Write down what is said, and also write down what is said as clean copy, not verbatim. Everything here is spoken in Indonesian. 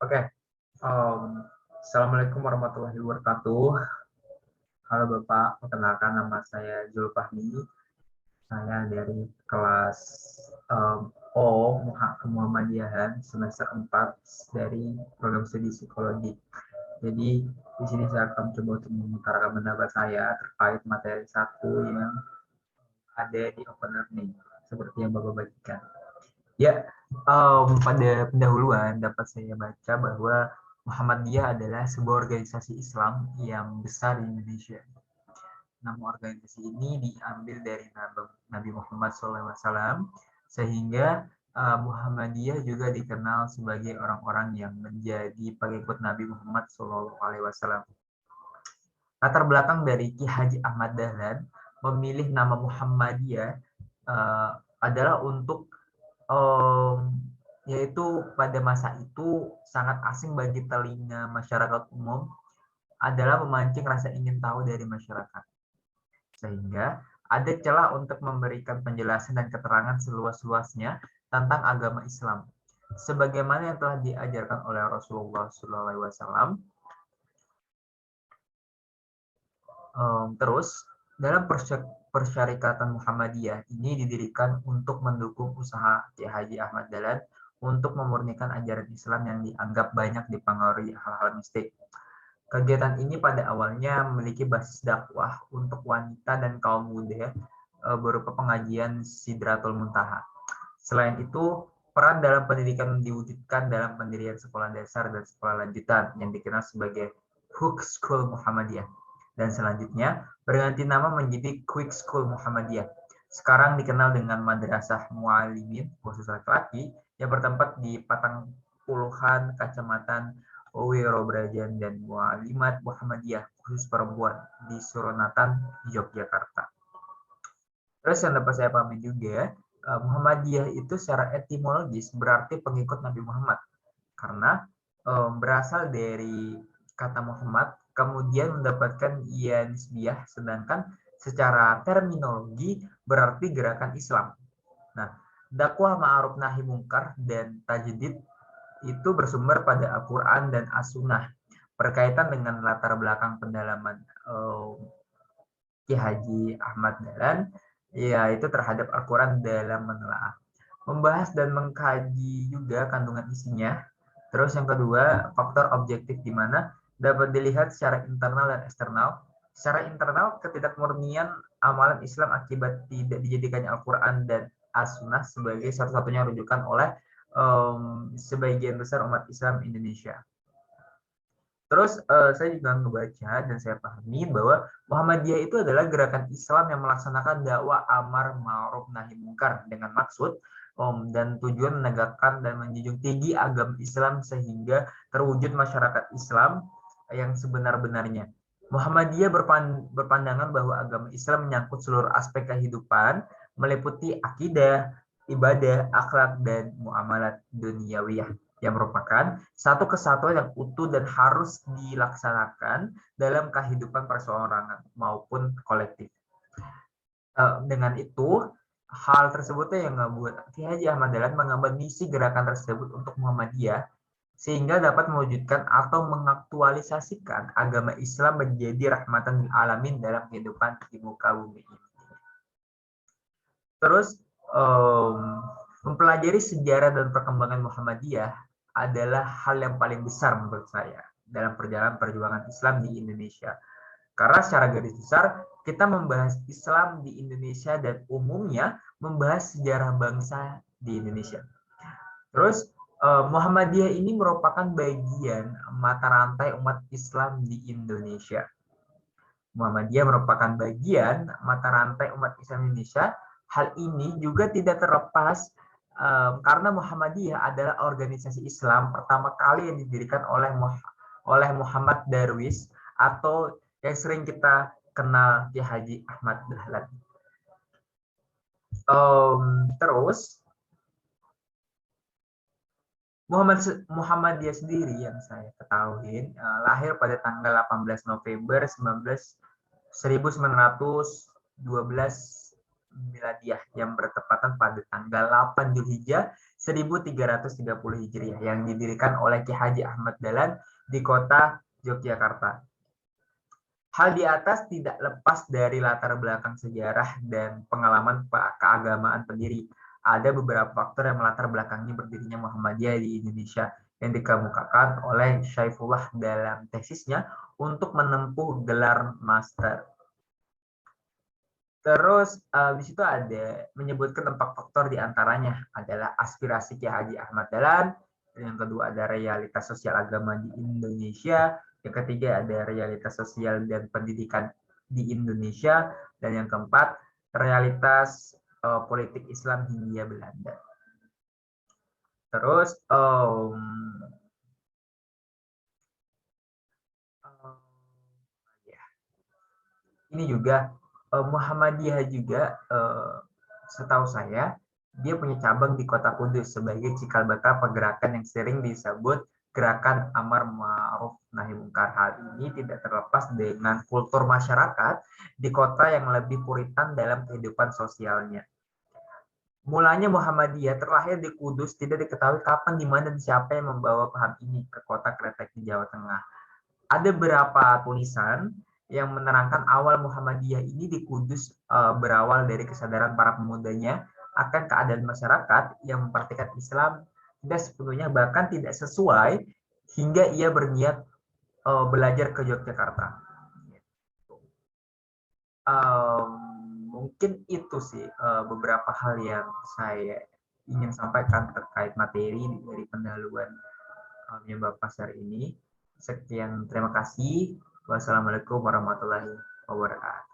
Oke, Assalamualaikum warahmatullahi wabarakatuh. Halo Bapak, perkenalkan nama saya Zulfahmi. Saya dari kelas O Muhammadiyahan semester 4 dari program studi psikologi. Jadi di sini saya akan coba untuk mengutarakan pendapat saya terkait materi satu yang ada di Open Learning seperti yang Bapak bagikan. Ya, pada pendahuluan dapat saya baca bahwa Muhammadiyah adalah sebuah organisasi Islam yang besar di Indonesia. Nama organisasi ini diambil dari Nabi Muhammad SAW, sehingga Muhammadiyah juga dikenal sebagai orang-orang yang menjadi pengikut Nabi Muhammad SAW. Latar belakang dari Ki Haji Ahmad Dahlan memilih nama Muhammadiyah adalah untuk yaitu pada masa itu sangat asing bagi telinga masyarakat umum adalah memancing rasa ingin tahu dari masyarakat. Sehingga ada celah untuk memberikan penjelasan dan keterangan seluas-luasnya tentang agama Islam. Sebagaimana yang telah diajarkan oleh Rasulullah SAW. Terus, dalam Persyarikatan Muhammadiyah ini didirikan untuk mendukung usaha Ki Haji Ahmad Dahlan untuk memurnikan ajaran Islam yang dianggap banyak dipengaruhi hal-hal mistik. Kegiatan ini pada awalnya memiliki basis dakwah untuk wanita dan kaum muda berupa pengajian Sidratul Muntaha. Selain itu, peran dalam pendidikan diwujudkan dalam pendirian sekolah dasar dan sekolah lanjutan yang dikenal sebagai Hook School Muhammadiyah. Dan selanjutnya berganti nama menjadi Quick School Muhammadiyah. Sekarang dikenal dengan Madrasah Muallimin khusus laki-laki yang bertempat di Patangpuluhan, Kecamatan Wirobrajan, dan Muallimat Muhammadiyah khusus perempuan di Suronatan, Yogyakarta. Terus yang dapat saya pahami juga, Muhammadiyah itu secara etimologis berarti pengikut Nabi Muhammad, karena berasal dari kata Muhammad, kemudian mendapatkan ia nisbiyah, sedangkan secara terminologi berarti gerakan Islam. Nah, dakwah ma'ruf nahi mungkar dan tajdid itu bersumber pada Al-Quran dan As-Sunnah, berkaitan dengan latar belakang pendalaman Ki Haji Ahmad Dahlan, yaitu terhadap Al-Quran dalam menelaah, membahas dan mengkaji juga kandungan isinya. Terus yang kedua, faktor objektif, di mana dapat dilihat secara internal dan eksternal. Secara internal, ketidakmurnian amalan Islam akibat tidak dijadikannya Al-Quran dan As-Sunnah sebagai satu-satunya rujukan oleh sebagian besar umat Islam Indonesia. Terus saya juga membaca dan saya pahami bahwa Muhammadiyah itu adalah gerakan Islam yang melaksanakan dakwah amar ma'ruf nahi mungkar dengan maksud dan tujuan menegakkan dan menjunjung tinggi agama Islam sehingga terwujud masyarakat Islam yang sebenar-benarnya. Muhammadiyah berpandangan bahwa agama Islam menyangkut seluruh aspek kehidupan, meliputi akidah, ibadah, akhlak, dan muamalat duniawiyah, yang merupakan satu kesatuan yang utuh dan harus dilaksanakan dalam kehidupan perseorangan maupun kolektif. Dengan itu, hal tersebutnya yang membuat Ki Haji Ahmad Dahlan mengemban misi gerakan tersebut untuk Muhammadiyah, sehingga dapat mewujudkan atau mengaktualisasikan agama Islam menjadi rahmatan lil alamin dalam kehidupan di muka bumi ini. Terus, mempelajari sejarah dan perkembangan Muhammadiyah adalah hal yang paling besar menurut saya dalam perjalanan perjuangan Islam di Indonesia. Karena secara garis besar, kita membahas Islam di Indonesia dan umumnya membahas sejarah bangsa di Indonesia. Terus, Muhammadiyah ini merupakan bagian mata rantai umat Islam di Indonesia. Muhammadiyah merupakan bagian mata rantai umat Islam Indonesia. Hal ini juga tidak terlepas karena Muhammadiyah adalah organisasi Islam pertama kali yang didirikan oleh Muhammad Darwis atau yang sering kita kenal Ki Haji Ahmad Dahlan. Terus Muhammadiyah sendiri yang saya ketahui lahir pada tanggal 18 November 1912 Miladiyah yang bertepatan pada tanggal 8 Zulhijjah 1330 Hijriah yang didirikan oleh Ki Haji Ahmad Dahlan di kota Yogyakarta. Hal di atas tidak lepas dari latar belakang sejarah dan pengalaman keagamaan pendiri. Ada beberapa faktor yang melatar belakangi berdirinya Muhammadiyah di Indonesia yang dikemukakan oleh Syaifullah dalam tesisnya untuk menempuh gelar master. Terus di situ ada menyebutkan 4 faktor diantaranya adalah aspirasi Ki Haji Ahmad Dahlan, yang kedua ada realitas sosial agama di Indonesia, yang ketiga ada realitas sosial dan pendidikan di Indonesia, dan yang keempat realitas politik Islam Hindia Belanda. Terus ini juga Muhammadiyah juga setahu saya dia punya cabang di Kota Kudus sebagai cikal bakal pergerakan yang sering disebut gerakan amar ma'ruf nahi mungkar. Hal ini tidak terlepas dengan kultur masyarakat di kota yang lebih puritan dalam kehidupan sosialnya. Mulanya Muhammadiyah terlahir di Kudus, tidak diketahui kapan, di mana, dan siapa yang membawa paham ini ke kota Kretek di Jawa Tengah. Ada beberapa tulisan yang menerangkan awal Muhammadiyah ini di Kudus berawal dari kesadaran para pemudanya akan keadaan masyarakat yang mempraktikkan Islam tidak sepenuhnya, bahkan tidak sesuai, hingga ia berniat belajar ke Yogyakarta. Mungkin itu sih beberapa hal yang saya ingin sampaikan terkait materi dari pendahuluan Nyembah Pasar ini. Sekian, terima kasih. Wassalamualaikum warahmatullahi wabarakatuh.